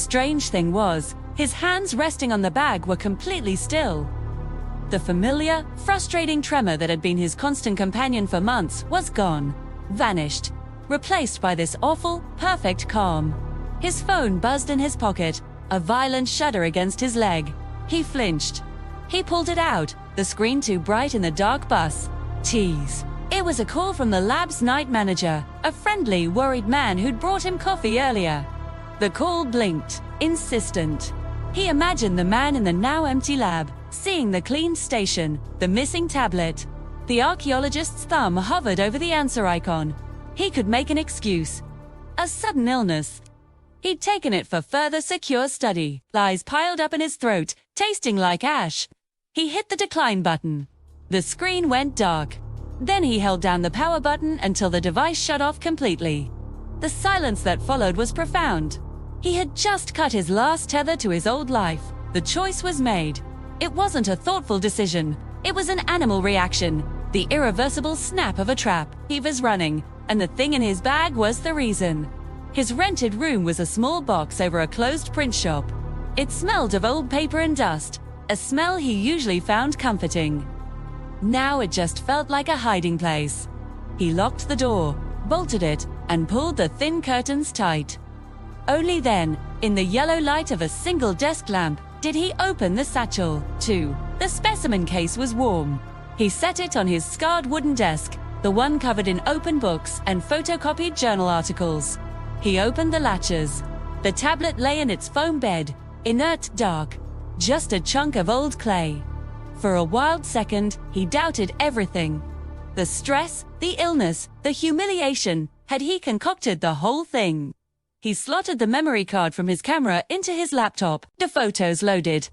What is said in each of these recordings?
strange thing was, his hands resting on the bag were completely still. The familiar, frustrating tremor that had been his constant companion for months was gone, vanished, replaced by this awful, perfect calm. His phone buzzed in his pocket, a violent shudder against his leg. He flinched. He pulled it out, the screen too bright in the dark bus. Tease. It was a call from the lab's night manager, a friendly, worried man who'd brought him coffee earlier. The call blinked, insistent. He imagined the man in the now empty lab, seeing the cleaned station, the missing tablet. The archaeologist's thumb hovered over the answer icon. He could make an excuse. A sudden illness. He'd taken it for further secure study. Lies piled up in his throat, tasting like ash. He hit the decline button. The screen went dark. Then he held down the power button until the device shut off completely. The silence that followed was profound. He had just cut his last tether to his old life. The choice was made. It wasn't a thoughtful decision. It was an animal reaction. The irreversible snap of a trap. He was running, and the thing in his bag was the reason. His rented room was a small box over a closed print shop. It smelled of old paper and dust, a smell he usually found comforting. Now it just felt like a hiding place. He locked the door, bolted it, and pulled the thin curtains tight. Only then, in the yellow light of a single desk lamp, did he open the satchel, too. The specimen case was warm. He set it on his scarred wooden desk, the one covered in open books and photocopied journal articles. He opened the latches. The tablet lay in its foam bed, inert, dark, just a chunk of old clay. For a wild second, he doubted everything. The stress, the illness, the humiliation, had he concocted the whole thing? He slotted the memory card from his camera into his laptop. The photos loaded.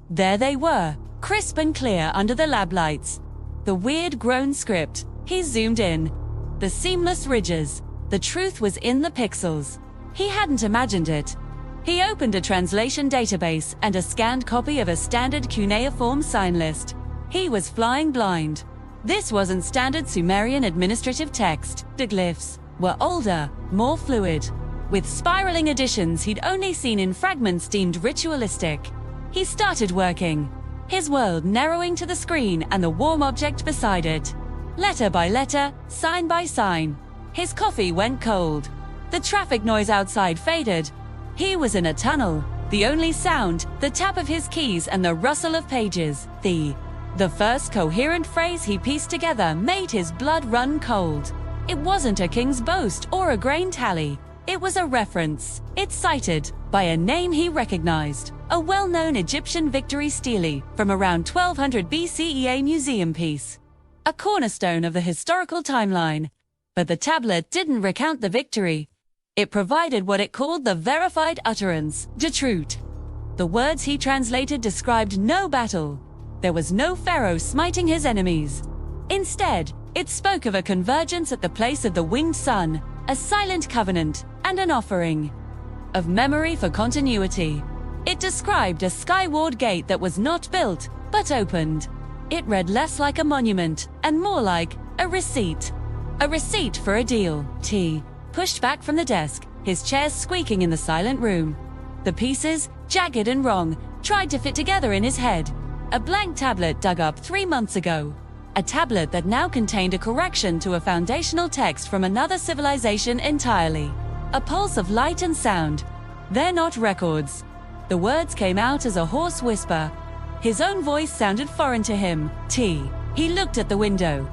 There they were, crisp and clear under the lab lights. The weird grown script. He zoomed in. The seamless ridges. The truth was in the pixels. He hadn't imagined it. He opened a translation database and a scanned copy of a standard cuneiform sign list. He was flying blind. This wasn't standard Sumerian administrative text. The glyphs were older, more fluid, with spiraling additions he'd only seen in fragments deemed ritualistic. He started working, his world narrowing to the screen and the warm object beside it. Letter by letter, sign by sign. His coffee went cold. The traffic noise outside faded. He was in a tunnel. The only sound, the tap of his keys and the rustle of pages. The first coherent phrase he pieced together made his blood run cold. It wasn't a king's boast or a grain tally. It was a reference. It's cited by a name he recognized, a well-known Egyptian victory stele from around 1200 BCE museum piece. A cornerstone of the historical timeline. But the tablet didn't recount the victory. It provided what it called the verified utterance, de truth. The words he translated described no battle. There was no pharaoh smiting his enemies. Instead, it spoke of a convergence at the place of the winged sun, a silent covenant, and an offering of memory for continuity. It described a skyward gate that was not built, but opened. It read less like a monument, and more like a receipt. A receipt for a deal. T. Pushed back from the desk, his chairs squeaking in the silent room. The pieces, jagged and wrong, tried to fit together in his head. A blank tablet dug up 3 months ago. A tablet that now contained a correction to a foundational text from another civilization entirely. A pulse of light and sound. They're not records. The words came out as a hoarse whisper. His own voice sounded foreign to him. T. He looked at the window.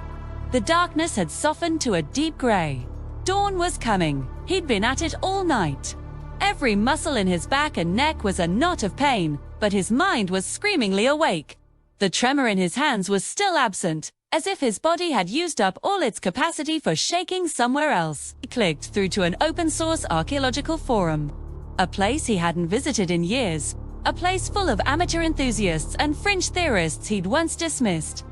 The darkness had softened to a deep gray. Dawn was coming. He'd been at it all night. Every muscle in his back and neck was a knot of pain, but his mind was screamingly awake. The tremor in his hands was still absent, as if his body had used up all its capacity for shaking somewhere else. He clicked through to an open-source archaeological forum. A place he hadn't visited in years. A place full of amateur enthusiasts and fringe theorists he'd once dismissed.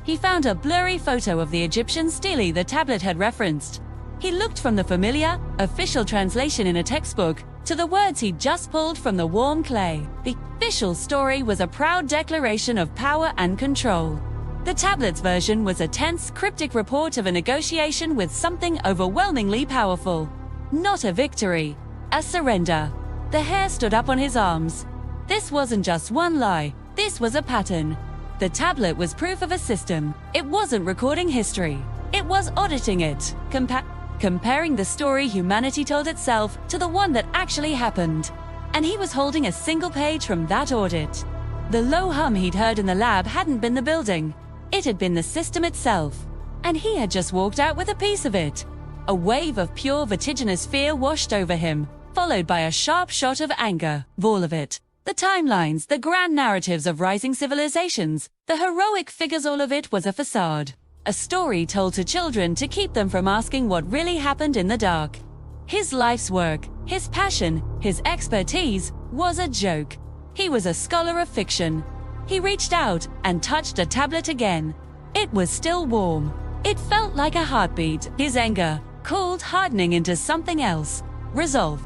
He found a blurry photo of the Egyptian stele the tablet had referenced. He looked from the familiar, official translation in a textbook to the words he'd just pulled from the warm clay. The official story was a proud declaration of power and control. The tablet's version was a tense, cryptic report of a negotiation with something overwhelmingly powerful. Not a victory, a surrender. The hair stood up on his arms. This wasn't just one lie, this was a pattern. The tablet was proof of a system. It wasn't recording history. It was auditing it, comparing the story humanity told itself to the one that actually happened. And he was holding a single page from that audit. The low hum he'd heard in the lab hadn't been the building. It had been the system itself. And he had just walked out with a piece of it. A wave of pure vertiginous fear washed over him, followed by a sharp shot of anger. All of it. The timelines, the grand narratives of rising civilizations, the heroic figures, all of it was a facade. A story told to children to keep them from asking what really happened in the dark. His life's work, his passion, his expertise was a joke. He was a scholar of fiction. He reached out and touched a tablet again. It was still warm. It felt like a heartbeat. His anger cooled, hardening into something else. Resolve.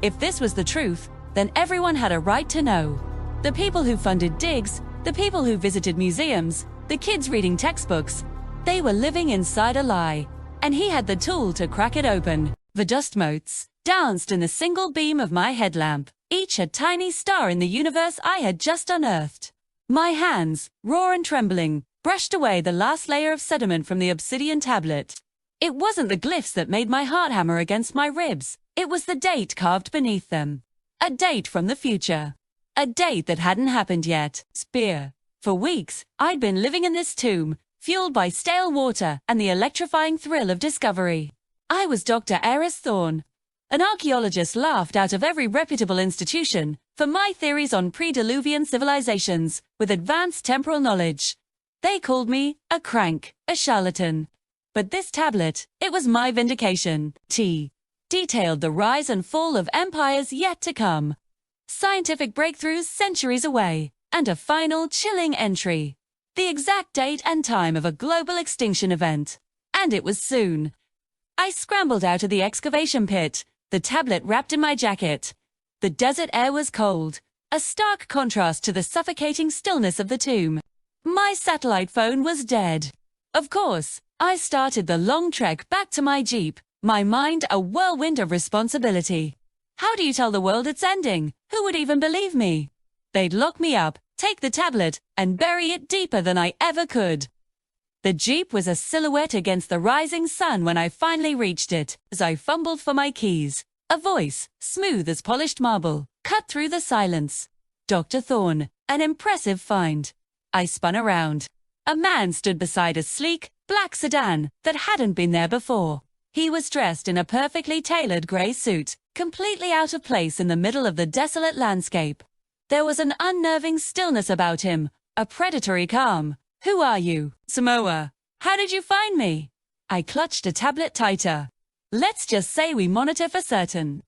If this was the truth, then everyone had a right to know. The people who funded digs, the people who visited museums, the kids reading textbooks, they were living inside a lie, and he had the tool to crack it open. The dust motes danced in the single beam of my headlamp, each a tiny star in the universe I had just unearthed. My hands, raw and trembling, brushed away the last layer of sediment from the obsidian tablet. It wasn't the glyphs that made my heart hammer against my ribs, it was the date carved beneath them. A date from the future. A date that hadn't happened yet. Spear. For weeks, I'd been living in this tomb, fueled by stale water and the electrifying thrill of discovery. I was Dr. Aris Thorne. An archaeologist laughed out of every reputable institution for my theories on pre-Diluvian civilizations with advanced temporal knowledge. They called me a crank, a charlatan. But this tablet, it was my vindication. Detailed the rise and fall of empires yet to come, scientific breakthroughs centuries away, and a final chilling entry. The exact date and time of a global extinction event. And it was soon. I scrambled out of the excavation pit, the tablet wrapped in my jacket. The desert air was cold, a stark contrast to the suffocating stillness of the tomb. My satellite phone was dead. Of course, I started the long trek back to my Jeep, my mind a whirlwind of responsibility. How do you tell the world it's ending? Who would even believe me? They'd lock me up, take the tablet, and bury it deeper than I ever could. The Jeep was a silhouette against the rising sun when I finally reached it. As I fumbled for my keys, a voice, smooth as polished marble, cut through the silence. Dr. Thorne, an impressive find. I spun around. A man stood beside a sleek, black sedan that hadn't been there before. He was dressed in a perfectly tailored grey suit, completely out of place in the middle of the desolate landscape. There was an unnerving stillness about him, a predatory calm. Who are you? Samoa. How did you find me? I clutched a tablet tighter. Let's just say we monitor for certain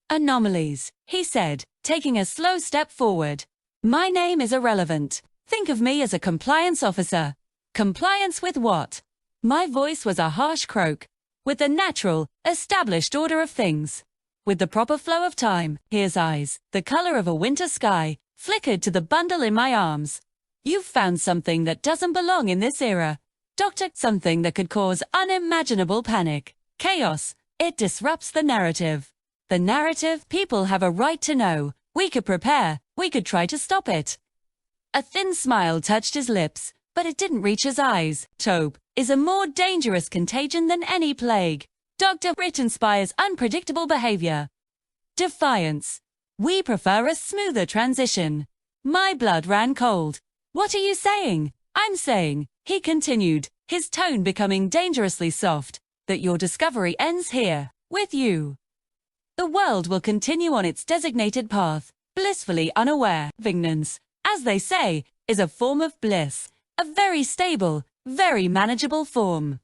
anomalies, he said, taking a slow step forward. My name is irrelevant. Think of me as a compliance officer. Compliance with what? My voice was a harsh croak. With the natural, established order of things. With the proper flow of time. His eyes, the color of a winter sky, flickered to the bundle in my arms. You've found something that doesn't belong in this era. Doctor, something that could cause unimaginable panic. Chaos. It disrupts the narrative. The narrative, people have a right to know. We could prepare. We could try to stop it. A thin smile touched his lips, but it didn't reach his eyes. Tope is a more dangerous contagion than any plague. Dr. It inspires unpredictable behavior. Defiance. We prefer a smoother transition. My blood ran cold. What are you saying? I'm saying, he continued, his tone becoming dangerously soft, that your discovery ends here, with you. The world will continue on its designated path, blissfully unaware. Vignance, as they say, is a form of bliss, a very stable, very manageable form.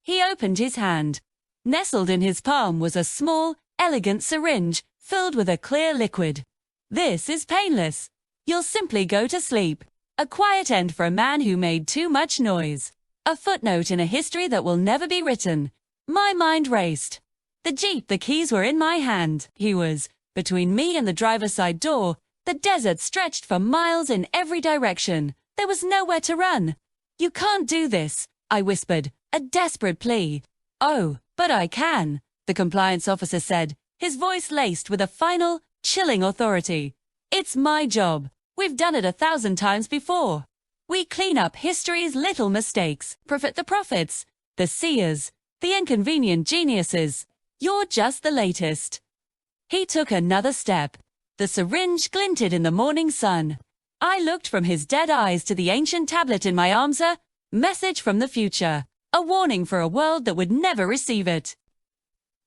He opened his hand. Nestled in his palm was a small, elegant syringe, filled with a clear liquid. This is painless. You'll simply go to sleep. A quiet end for a man who made too much noise. A footnote in a history that will never be written. My mind raced. The Jeep, the keys were in my hand. He was between me and the driver's side door. The desert stretched for miles in every direction. There was nowhere to run. You can't do this, I whispered, a desperate plea. Oh, but I can, the compliance officer said, his voice laced with a final, chilling authority. It's my job. We've done it 1,000 times before. We clean up history's little mistakes, profit the prophets, the seers, the inconvenient geniuses. You're just the latest. He took another step. The syringe glinted in the morning sun. I looked from his dead eyes to the ancient tablet in my arms. A message from the future. A warning for a world that would never receive it.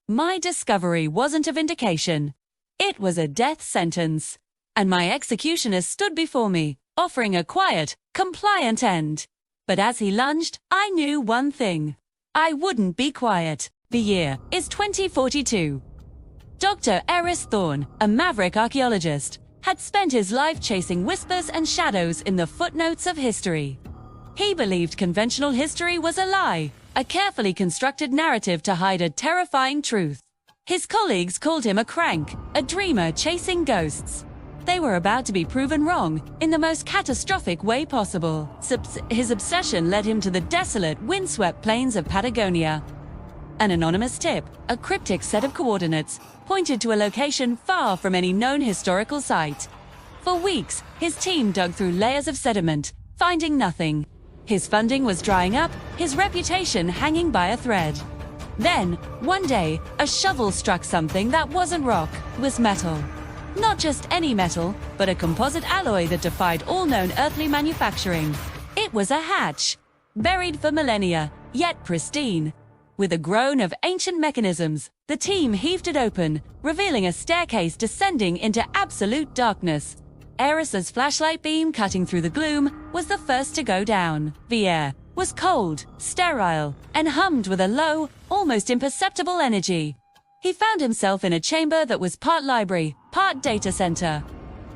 My discovery wasn't a vindication. It was a death sentence. And my executioner stood before me, offering a quiet, compliant end. But as he lunged, I knew one thing. I wouldn't be quiet. The year is 2042. Dr. Eris Thorne, a maverick archaeologist, had spent his life chasing whispers and shadows in the footnotes of history. He believed conventional history was a lie, a carefully constructed narrative to hide a terrifying truth. His colleagues called him a crank, a dreamer chasing ghosts. They were about to be proven wrong in the most catastrophic way possible. His obsession led him to the desolate, windswept plains of Patagonia. An anonymous tip, a cryptic set of coordinates, pointed to a location far from any known historical site. For weeks, his team dug through layers of sediment, finding nothing. His funding was drying up, his reputation hanging by a thread. Then, one day, a shovel struck something that wasn't rock, it was metal. Not just any metal, but a composite alloy that defied all known earthly manufacturing. It was a hatch, buried for millennia, yet pristine. With a groan of ancient mechanisms, the team heaved it open, revealing a staircase descending into absolute darkness. Eris's flashlight beam cutting through the gloom was the first to go down. The air was cold, sterile, and hummed with a low, almost imperceptible energy. He found himself in a chamber that was part library, part data center.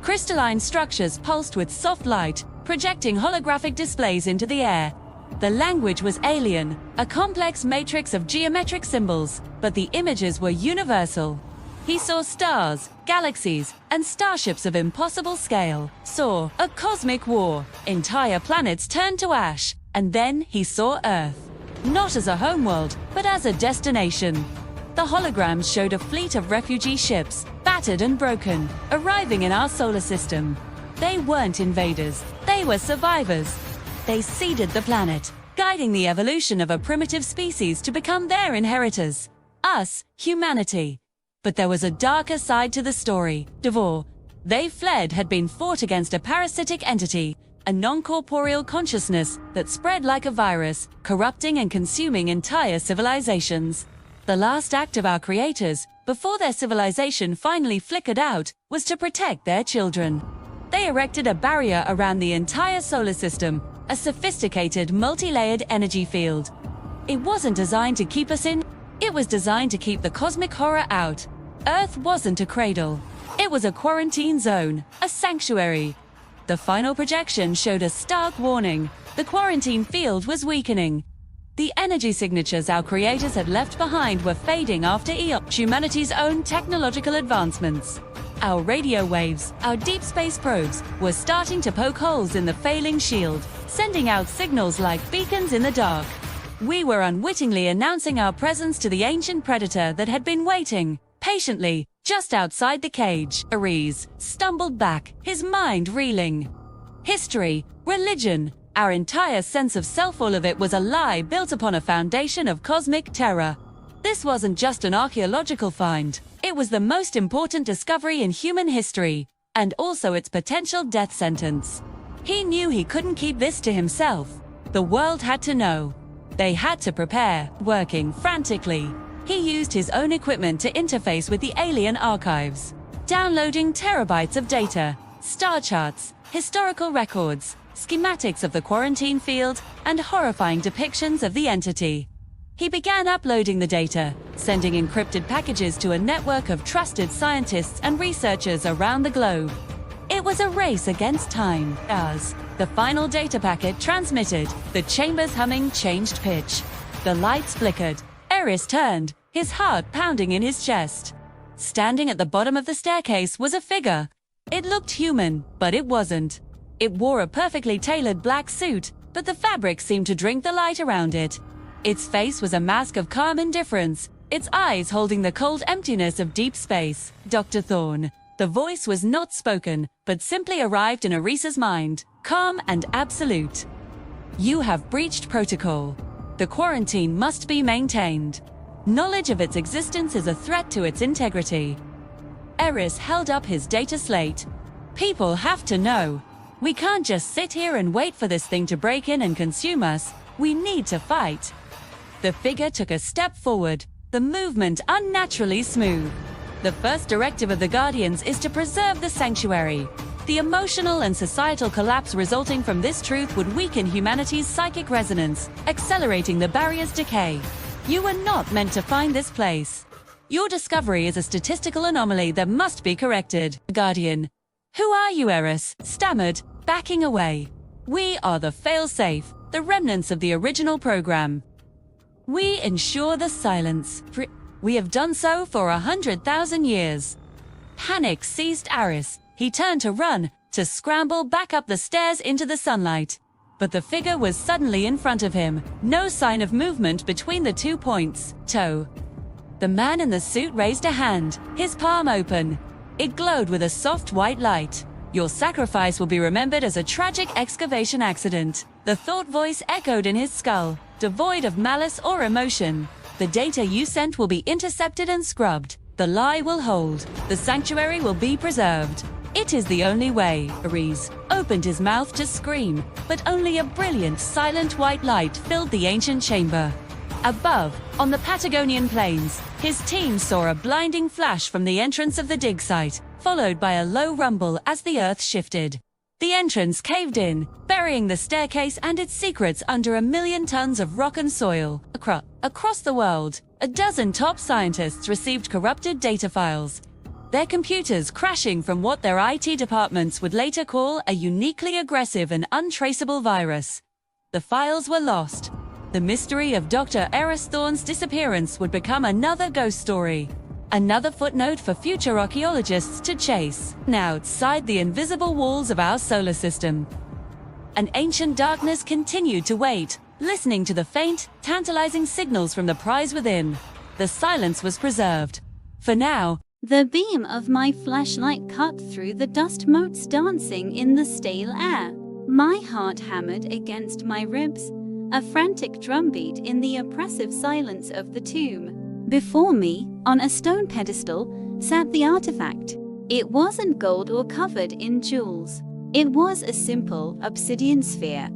Crystalline structures pulsed with soft light, projecting holographic displays into the air. The language was alien, a complex matrix of geometric symbols, but the images were universal. He saw stars, galaxies, and starships of impossible scale. Saw a cosmic war, entire planets turned to ash, and then he saw Earth. Not as a homeworld, but as a destination. The holograms showed a fleet of refugee ships, battered and broken, arriving in our solar system. They weren't invaders, they were survivors. They seeded the planet, guiding the evolution of a primitive species to become their inheritors. Us, humanity. But there was a darker side to the story. Devor. They fled had been fought against a parasitic entity, a non-corporeal consciousness that spread like a virus, corrupting and consuming entire civilizations. The last act of our creators, before their civilization finally flickered out, was to protect their children. They erected a barrier around the entire solar system, a sophisticated, multi-layered energy field. It wasn't designed to keep us in, it was designed to keep the cosmic horror out. Earth wasn't a cradle. It was a quarantine zone, a sanctuary. The final projection showed a stark warning. The quarantine field was weakening. The energy signatures our creators had left behind were fading after eons. Humanity's own technological advancements. Our radio waves, our deep space probes, were starting to poke holes in the failing shield, sending out signals like beacons in the dark. We were unwittingly announcing our presence to the ancient predator that had been waiting, patiently, just outside the cage. Ares stumbled back, his mind reeling. History, religion, our entire sense of self, all of it was a lie built upon a foundation of cosmic terror. This wasn't just an archaeological find. It was the most important discovery in human history, and also its potential death sentence. He knew he couldn't keep this to himself. The world had to know. They had to prepare. Working frantically, he used his own equipment to interface with the alien archives, downloading terabytes of data, star charts, historical records, schematics of the quarantine field, and horrifying depictions of the entity. He began uploading the data, sending encrypted packages to a network of trusted scientists and researchers around the globe. It was a race against time. As the final data packet transmitted, the chamber's humming changed pitch. The lights flickered. Eris turned, his heart pounding in his chest. Standing at the bottom of the staircase was a figure. It looked human, but it wasn't. It wore a perfectly tailored black suit, but the fabric seemed to drink the light around it. Its face was a mask of calm indifference, its eyes holding the cold emptiness of deep space. Dr. Thorne. The voice was not spoken, but simply arrived in Arisa's mind, calm and absolute. You have breached protocol. The quarantine must be maintained. Knowledge of its existence is a threat to its integrity. Eris held up his data slate. People have to know. We can't just sit here and wait for this thing to break in and consume us. We need to fight. The figure took a step forward, the movement unnaturally smooth. The first directive of the Guardians is to preserve the sanctuary. The emotional and societal collapse resulting from this truth would weaken humanity's psychic resonance, accelerating the barrier's decay. You were not meant to find this place. Your discovery is a statistical anomaly that must be corrected. Guardian. Who are you, Eris? Stammered, backing away. We are the fail-safe, the remnants of the original program. We ensure the silence. We have done so for 100,000 years. Panic seized Eris. He turned to run, to scramble back up the stairs into the sunlight. But the figure was suddenly in front of him, no sign of movement between the 2 points. Toe. The man in the suit raised a hand, his palm open. It glowed with a soft white light. Your sacrifice will be remembered as a tragic excavation accident. The thought voice echoed in his skull, devoid of malice or emotion. The data you sent will be intercepted and scrubbed. The lie will hold. The sanctuary will be preserved. It is the only way. Ares opened his mouth to scream, but only a brilliant, silent white light filled the ancient chamber. Above, on the Patagonian plains, his team saw a blinding flash from the entrance of the dig site, followed by a low rumble as the earth shifted. The entrance caved in, burying the staircase and its secrets under 1,000,000 tons of rock and soil. Across the world, a dozen top scientists received corrupted data files, their computers crashing from what their IT departments would later call a uniquely aggressive and untraceable virus. The files were lost. The mystery of Dr. Eris Thorne's disappearance would become another ghost story. Another footnote for future archaeologists to chase. Now, outside the invisible walls of our solar system, an ancient darkness continued to wait, listening to the faint, tantalizing signals from the prize within. The silence was preserved. For now, the beam of my flashlight cut through the dust motes dancing in the stale air. My heart hammered against my ribs, a frantic drumbeat in the oppressive silence of the tomb. Before me, on a stone pedestal, sat the artifact. It wasn't gold or covered in jewels. It was a simple obsidian sphere,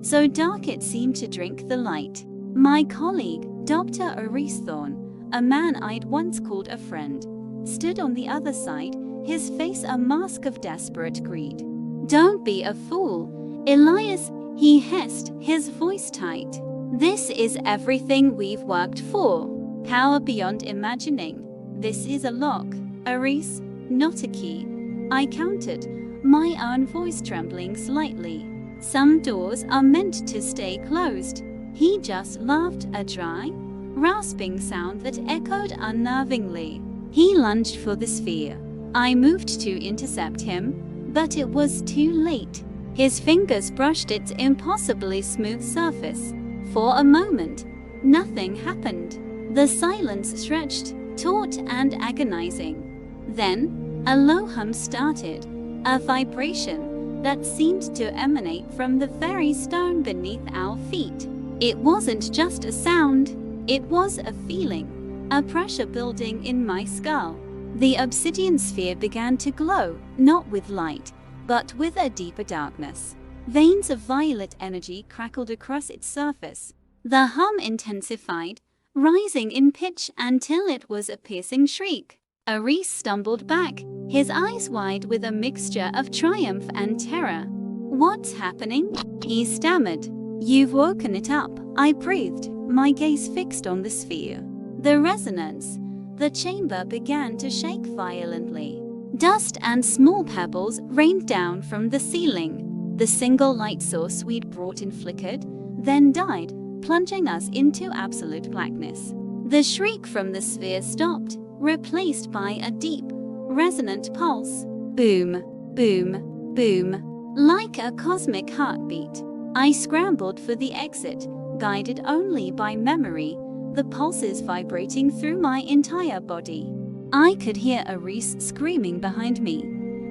so dark it seemed to drink the light. My colleague, Dr. Eris Thorne, a man I'd once called a friend, stood on the other side, his face a mask of desperate greed. "Don't be a fool, Elias," he hissed, his voice tight. "This is everything we've worked for. Power beyond imagining. This is a lock, Eris, not a key." I countered, my own voice trembling slightly. "Some doors are meant to stay closed." He just laughed, a dry, rasping sound that echoed unnervingly. He lunged for the sphere. I moved to intercept him, but it was too late. His fingers brushed its impossibly smooth surface. For a moment, nothing happened. The silence stretched, taut and agonizing. Then, a low hum started, a vibration that seemed to emanate from the very stone beneath our feet. It wasn't just a sound, it was a feeling. A pressure building in my skull. The obsidian sphere began to glow, not with light, but with a deeper darkness. Veins of violet energy crackled across its surface. The hum intensified, rising in pitch until it was a piercing shriek. Eris stumbled back, his eyes wide with a mixture of triumph and terror. "What's happening?" he stammered. "You've woken it up," I breathed, my gaze fixed on the sphere. The resonance. The chamber began to shake violently. Dust and small pebbles rained down from the ceiling. The single light source we'd brought in flickered, then died, plunging us into absolute blackness. The shriek from the sphere stopped, replaced by a deep, resonant pulse. Boom, boom, boom. Like a cosmic heartbeat. I scrambled for the exit, guided only by memory, the pulses vibrating through my entire body. I could hear a Reese screaming behind me,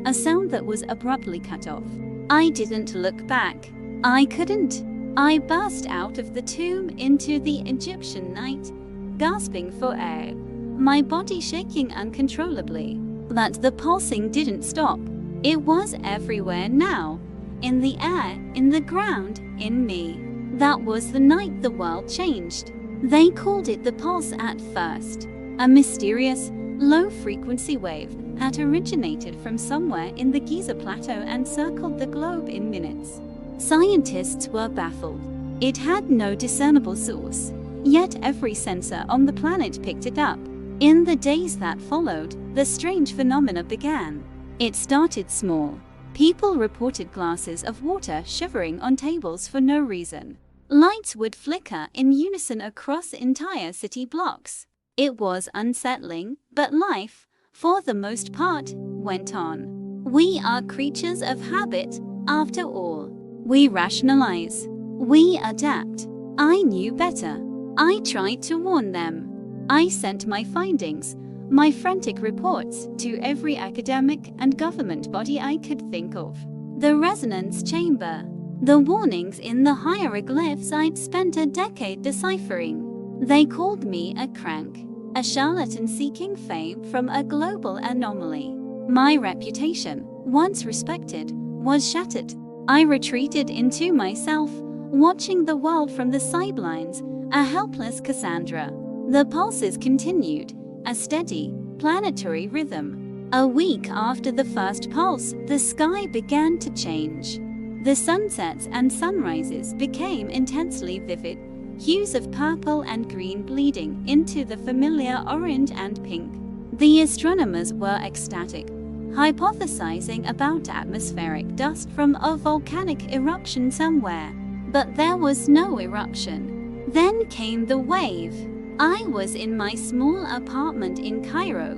a sound that was abruptly cut off. I didn't look back. I couldn't. I burst out of the tomb into the Egyptian night, gasping for air, my body shaking uncontrollably. But the pulsing didn't stop. It was everywhere now. In the air, in the ground, in me. That was the night the world changed. They called it the pulse at first. A mysterious, low-frequency wave had originated from somewhere in the Giza Plateau and circled the globe in minutes. Scientists were baffled. It had no discernible source, yet every sensor on the planet picked it up. In the days that followed, the strange phenomena began. It started small. People reported glasses of water shivering on tables for no reason. Lights would flicker in unison across entire city blocks. It was unsettling, but life, for the most part, went on. We are creatures of habit, after all. We rationalize. We adapt. I knew better. I tried to warn them. I sent my findings, my frantic reports, to every academic and government body I could think of. The resonance chamber. The warnings in the hieroglyphs I'd spent a decade deciphering. They called me a crank, a charlatan seeking fame from a global anomaly. My reputation, once respected, was shattered. I retreated into myself, watching the world from the sidelines, a helpless Cassandra. The pulses continued, a steady, planetary rhythm. A week after the first pulse, the sky began to change. The sunsets and sunrises became intensely vivid, hues of purple and green bleeding into the familiar orange and pink. The astronomers were ecstatic, hypothesizing about atmospheric dust from a volcanic eruption somewhere. But there was no eruption. Then came the wave. I was in my small apartment in Cairo,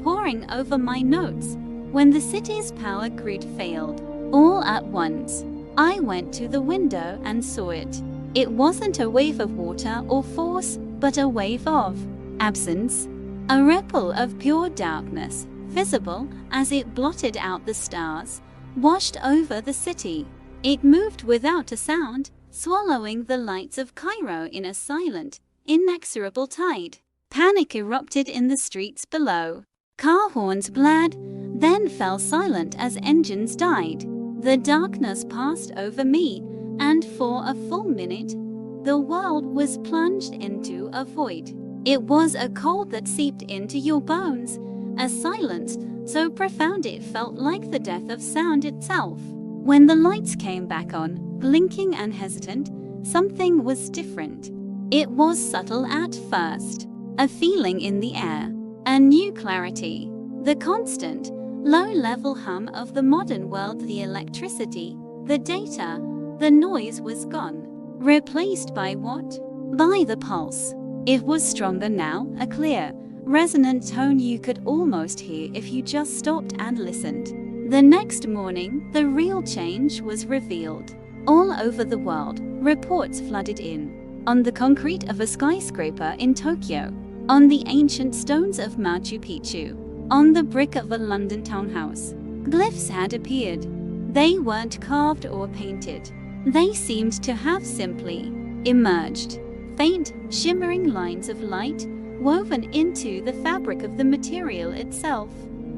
poring over my notes, when the city's power grid failed. All at once, I went to the window and saw it. It wasn't a wave of water or force, but a wave of absence. A ripple of pure darkness, visible as it blotted out the stars, washed over the city. It moved without a sound, swallowing the lights of Cairo in a silent, inexorable tide. Panic erupted in the streets below. Car horns blared, then fell silent as engines died. The darkness passed over me, and for a full minute, the world was plunged into a void. It was a cold that seeped into your bones, a silence so profound it felt like the death of sound itself. When the lights came back on, blinking and hesitant, something was different. It was subtle at first, a feeling in the air, a new clarity, the constant, low-level hum of the modern world. The electricity, the data, the noise was gone. Replaced by what? By the pulse. It was stronger now, a clear, resonant tone you could almost hear if you just stopped and listened. The next morning, the real change was revealed. All over the world, reports flooded in. On the concrete of a skyscraper in Tokyo, on the ancient stones of Machu Picchu, on the brick of a London townhouse, glyphs had appeared. They weren't carved or painted. They seemed to have simply emerged. Faint, shimmering lines of light woven into the fabric of the material itself.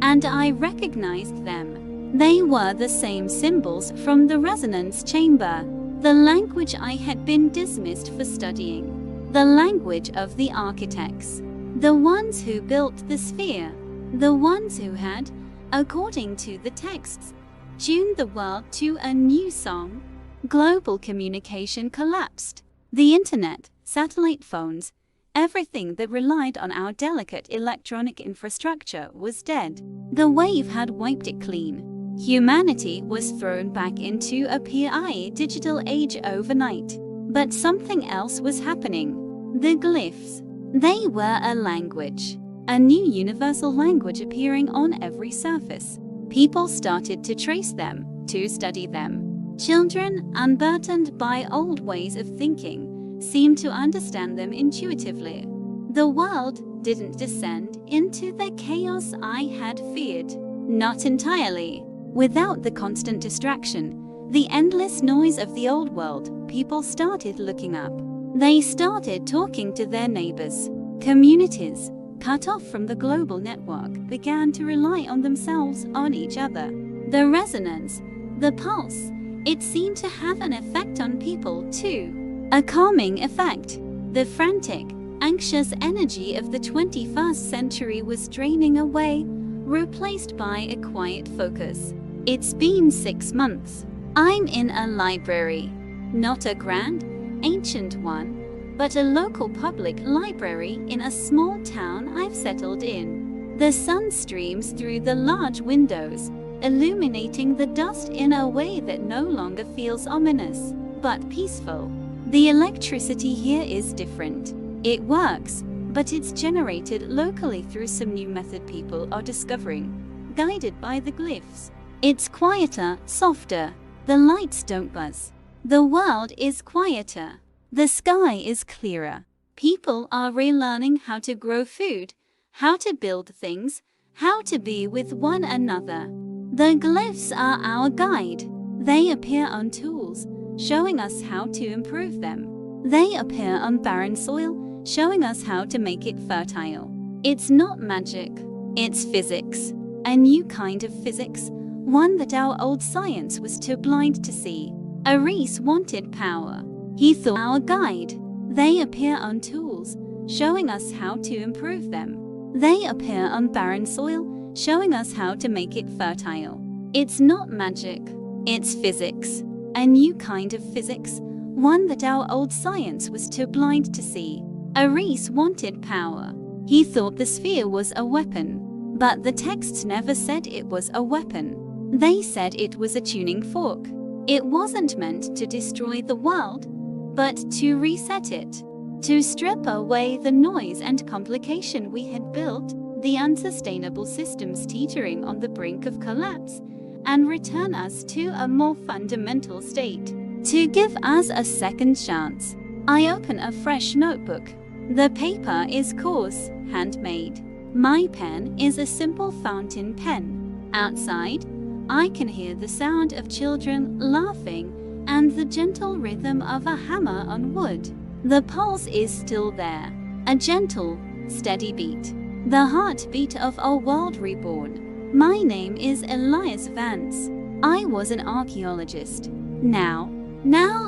And I recognized them. They were the same symbols from the resonance chamber, the language I had been dismissed for studying, the language of the architects, the ones who built the sphere, the ones who had, according to the texts, tuned the world to a new song. Global communication collapsed. The internet, satellite phones, everything that relied on our delicate electronic infrastructure was dead. The wave had wiped it clean. Humanity was thrown back into a PI digital age overnight. But something else was happening. The glyphs. They were a language. A new universal language appearing on every surface. People started to trace them, to study them. Children, unburdened by old ways of thinking, seemed to understand them intuitively. The world, didn't descend into the chaos I had feared. Not entirely. Without the constant distraction, the endless noise of the old world, people started looking up. They started talking to their neighbors. Communities, cut off from the global network, began to rely on themselves, on each other. The resonance, the pulse, it seemed to have an effect on people too. A calming effect. The frantic, anxious energy of the 21st century was draining away, replaced by a quiet focus. It's been 6 months. I'm in a library. Not a grand, ancient one, but a local public library in a small town I've settled in. The sun streams through the large windows, illuminating the dust in a way that no longer feels ominous, but peaceful. The electricity here is different. It works, but it's generated locally through some new method people are discovering, guided by the glyphs. It's quieter, softer. The lights don't buzz. The world is quieter. The sky is clearer. People are relearning how to grow food, how to build things, how to be with one another. The glyphs are our guide. They appear on tools, showing us how to improve them. They appear on barren soil, showing us how to make it fertile. It's not magic, it's physics. A new kind of physics, one that our old science was too blind to see. Ares wanted power. He thought our guide. They appear on tools, showing us how to improve them. They appear on barren soil, showing us how to make it fertile. It's not magic, it's physics. A new kind of physics, one that our old science was too blind to see. Ares wanted power. He thought the sphere was a weapon, but the texts never said it was a weapon. They said it was a tuning fork. It wasn't meant to destroy the world, but to reset it, to strip away the noise and complication we had built, the unsustainable systems teetering on the brink of collapse, and return us to a more fundamental state, to give us a second chance. I open a fresh notebook. The paper is coarse, handmade. My pen is a simple fountain pen. Outside, I can hear the sound of children laughing and the gentle rhythm of a hammer on wood. The pulse is still there, a gentle, steady beat. The heartbeat of a world reborn. My name is Elias Vance. I was an archaeologist. Now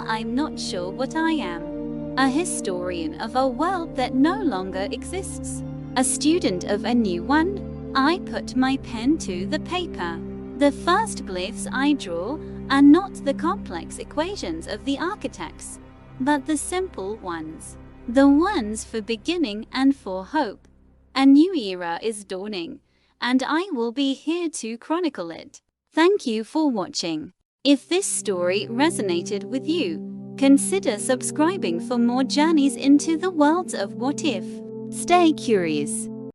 I'm not sure what I am. A historian of a world that no longer exists. A student of a new one. I put my pen to the paper. The first glyphs I draw are not the complex equations of the architects, but the simple ones. The ones for beginning and for hope. A new era is dawning, and I will be here to chronicle it. Thank you for watching. If this story resonated with you, consider subscribing for more journeys into the worlds of what if. Stay curious.